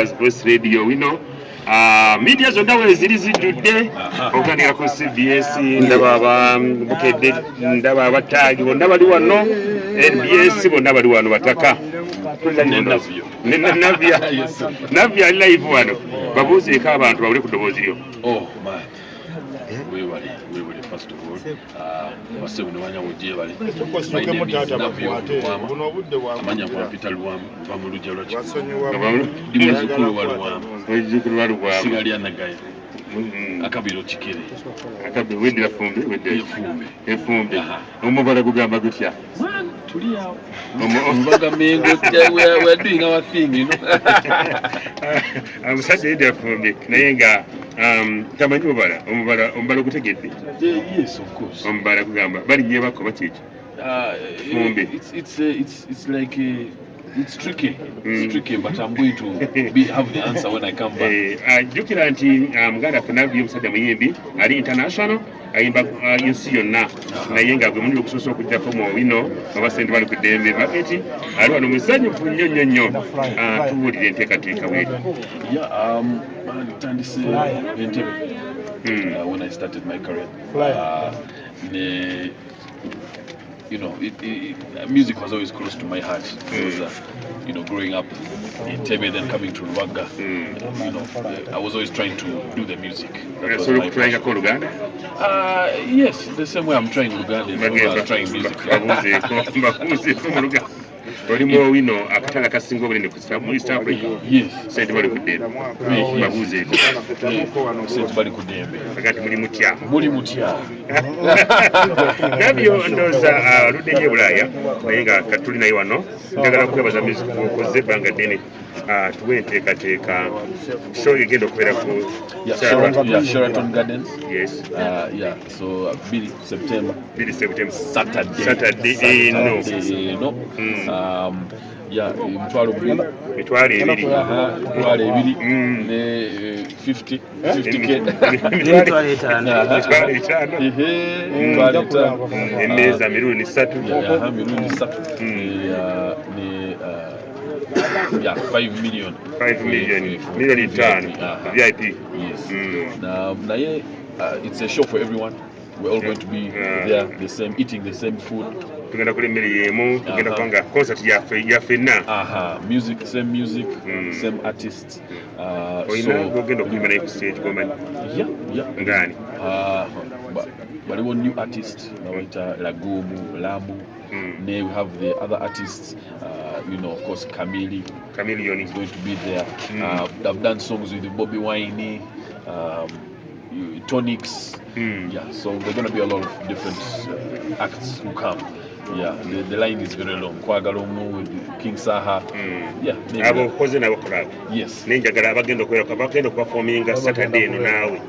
Voice Radio wino media zonna we ziri zijjudde okutandika ku CBS ndaba Bukedde ndaba abatagi bonna bali wano NBS bonna bali wano bataka Navio ali live wano babuuzeeko abantu bawule ku ddoboozi lyo. We were first of all. Was when one would give a Manya Capital Wam, Vamulu Sigaliana Guy. Akabiro Chikiri. Akabi windira fumbi with efumbi omubala kugamba gutya we're doing our thing, you know. I'm such a fumbi naye nga tamanyi omubala gutegedde. Yes, of course. Omubala kugamba bali nye bakoba kiki fumbi. It's like it's tricky. It's tricky, but I'm going to have the answer when I come back. Jukira nti muganda Navio musajja muyimbi ali international ayimba yensi yonna naye nga gwe muli okusobola okujjako mu wino abasente bali ku ddembe maketi ali wano musanyufu nnyo tuwulire enteekateeka weeri. Tandise Entebbe when I started my career. You know, music was always close to my heart. Because, you know, growing up in Tebe, then coming to Rwanda, you know, I was always trying to do the music. So you're trying to call Uganda? Yes, the same way I'm trying Uganda. I'm trying music. Oli mu wino akatala kasinga obulene ku East Africa. Yes. Sente bali ku ddembe. Babuuzeeko. Sente bali ku ddembe. Agati muli mutya. Muli mutya. Navio ndooza oludde ye Bulaaya naye nga katuli naye wano njagala kwebaza music okoze ebbanga ddene. Tuwe enteekateeka show egenda okubeera ku Sheraton Gardens. Yes. So 2 September. Saturday no. Emitwalo 2. Mitwalo 2. Ne 50K. Mitwalo 5. Emmeeza mirundi 3. Mirundi 3. Yeah, 5 million. 5 million. Million 5 VIP. Yes. Now, it's a show for everyone. We're all going to be there, eating the same food. Tugenda kula emmere y'emu, tugenda kubanga concert yafenna. Music, same artists. Oyina ogenda okuyimba naye ku stage gomanyi? Yeah. Ngani? But we want new artists. Nawita Lagumu, Lambu. Then we have the other artists. You know, of course, Chameleon is going to be there. I've done songs with Bobby Wine, Tonics. Yeah, so there's going to be a lot of different acts who come. Yeah, the line is very long. Kwagalomu with King Saha. Yeah. Abo koze nabo collab. Yes. Nenjagala abagenda performing Saturday no nawe.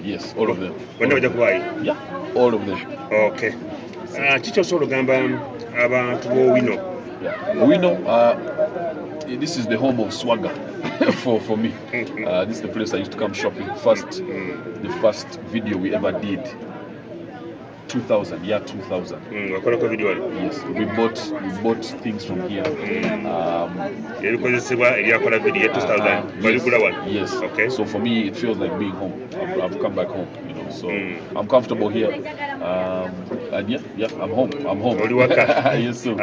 Yes, all of them. Bonna bajja kubayi? Yeah, all of them. Okay. Kiki osobola ogamba abantu b'owino? Wino, this is the home of swagger for me. This is the place I used to come shopping. The first video we ever did. 2000. Yes, we bought things from here. Yes. Okay. So for me, it feels like being home. I've come back home, you know. So I'm comfortable here. And I'm home. Yes, sir.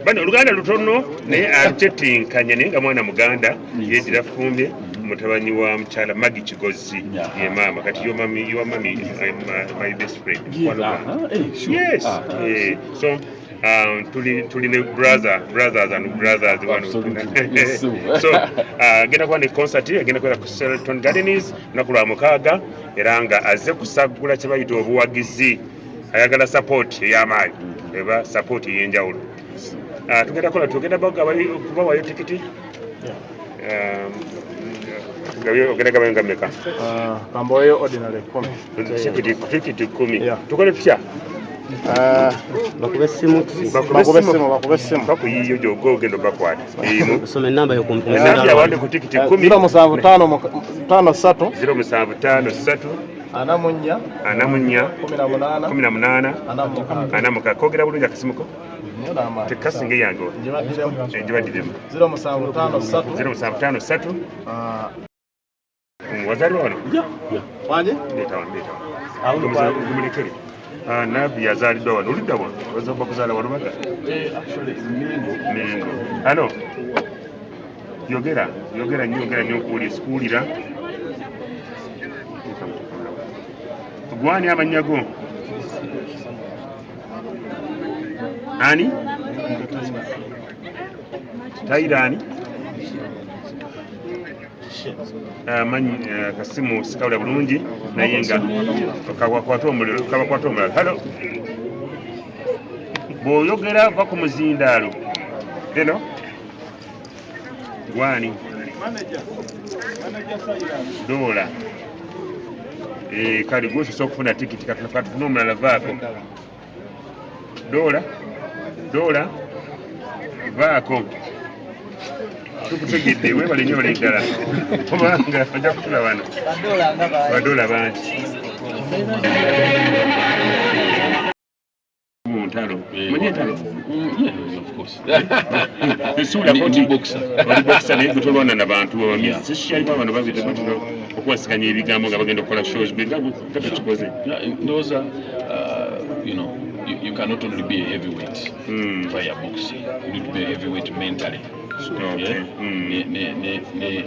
Bano Oluganda lutono naye alutetenkanya naye nga mwana Muganda yeddira fumbe mutabani wa mukyala Magi Kigozi ye mama kati your mommy my best friend. Sure. Yes. So tuli ne brothers and brothers one. Yes, so agenda kuba ne concert agenda kubeera ku Sheraton Gardens naku lwa mukaaga era nga azze kusagula kye bayita obuwagizi ayagala support ey'amaanyi eba support ey'enjawulo. Tugenda kubawayo tikiti ogenda gabayo nga mmeka? Kamboyo ordinary 10. Tikiti 10. Tukole tutya? Bakube essimu bakuyiyo gy'ogwo ogenda obakwata soma ennamba yawande ku tikiti 10 0753 Anamunya 18 Anamuka kogera bulungi akasimuko tekasinga yange ngibaddirimu 0753 wazaliwa wano ndetawanndetawanumulekere Navio yazaliddwa wano oludda wano ozoba kuzaala wano baga Mengo ano yogera nnyo okuwulira gwani amannya go ani Tairani amanyi kasimu sikawula bulungi naye nga kabakwata omulala halo bw'oyogera va ku muzindaalo eno gwani dola kale gwosobola okufuna tikiti katufuna omulala vaako dola vaako tukutegedde webale nnyo bale ddala kubanga ojja kutula wano badola bangi ntalo mwenye ntalo of course esula koti boxer naye gutolwana n'abantu sishyali abantu babiri batula okuwasikanya ebigambo nga bagenda okukola shows nga tukikoze those are you know you cannot only be a heavyweight via boxing. You need to be a heavyweight mentally. So, okay.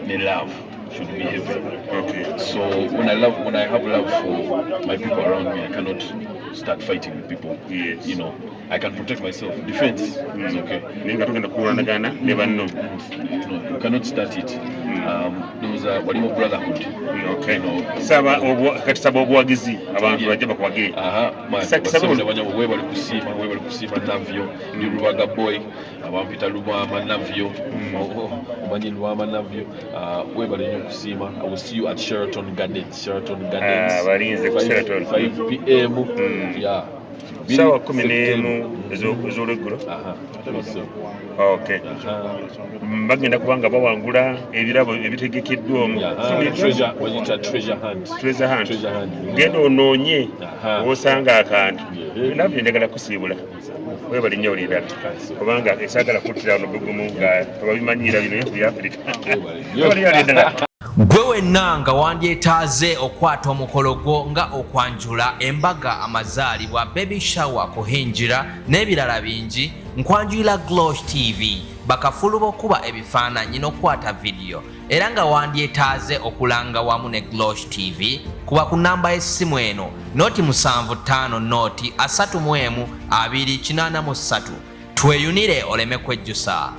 The love should be heavy. Okay. So when I have love for my people around me, I cannot start fighting with people. Yes. You know, I can protect myself. Defense is okay. Never know. You cannot start it. Those are what brotherhood. Okay. Saba obuwagizi abantu bajja bakwage. Webali kusima Navio, ni Rubaga boy, abampita Lubama Navio, omanyi Lubama Navio, webali kusima. I will see you at Sheraton Gardens. Balinze ku Sheraton 5 p.m. Yeah. Sawa 10 ez'olweggulo. Okay. Bagenda kubanga bawangula ebirabo ebitegekeddwa omu. Treasure hunt. Genda onoonye osanga akantu. Nabyo njagala kusiibula. Webali nnyo olidala. Kubanga esaagala kuttira wano bugumu nga babimanyira bino bya Africa. Webali olidala. Gwe wenna nga wandyetaaze okwata omukolo gwo nga okwanjula embaga amazaalibwa baby shower kuhinjira n'ebirala bingi nkwanjulira Glosh TV bakafulu b'okuba ebifaananyi n'okwata video era nga wandyetaaze okulanga wamu ne Glosh TV kuba ku namba y'essimu eno noti 75 noti 31 283 tweyunire oleme kwejjusa.